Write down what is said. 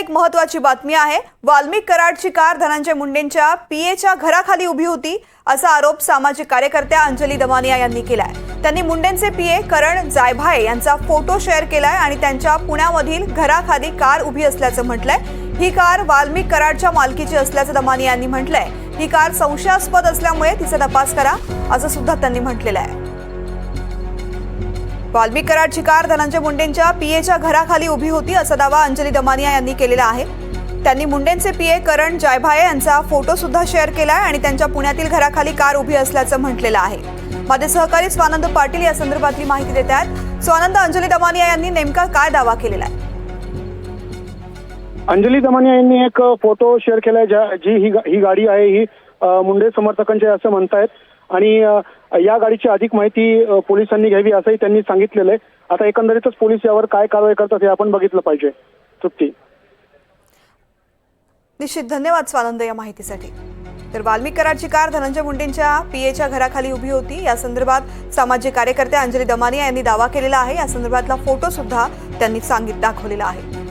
एक महत्त्वाची बातमी आहे। वाल्मिक कराडची कार धनंजय मुंडेंच्या पीएच्या घराखाली उभी होती असा आरोप सामाजिक कार्यकर्त्या अंजली दमानिया यांनी केलाय। त्यांनी मुंडेंचे पीए करण जायभाये यांचा फोटो शेअर केलाय आणि त्यांच्या पुण्यामधील घराखाली कार उभी असल्याचं म्हटलंय। ही कार वाल्मिक कराडच्या मालकीची असल्याचं दमानिया यांनी म्हटलंय। ही कार संशयास्पद असल्यामुळे तिचा तपास करा असं सुद्धा त्यांनी म्हटलेलं आहे। वाल्मिक कराडची कार धनंजय मुंडेंच्या पीएच्या घराखाली उभी होती असा दावा अंजली दमानिया यांनी केलेला आहे। त्यांनी मुंडेंचे पीए करण जायभाये यांचा फोटो सुद्धा शेअर केलाय आणि त्यांच्या पुण्यातील घराखाली कार उभी असल्याचं म्हटलेलं आहे। माझे सहकारी स्वानंद पाटील या संदर्भातली माहिती देत आहेत। स्वानंद, अंजली दमानिया यांनी नेमका काय दावा केलेला आहे? अंजली दमानिया यांनी एक फोटो शेअर केलाय जी ही गाडी आहे ही मुंडे समर्थकांची असं म्हणतायत आणि या गाडीची अधिक माहिती पोलिसांनी घ्यावी असंही त्यांनी सांगितलेलं आहे। आता एकंदरीतच पोलीस यावर काय कारवाई करतात हे आपण बघितलं पाहिजे। तृप्ती, निश्चित धन्यवाद स्वानंद या माहितीसाठी। तर वाल्मिक कराडची कार धनंजय मुंडेंच्या पीएच्या घराखाली उभी होती या संदर्भात सामाजिक कार्यकर्त्या अंजली दमानिया यांनी दावा केलेला आहे। या संदर्भातला फोटो सुद्धा त्यांनी दाखवलेला आहे।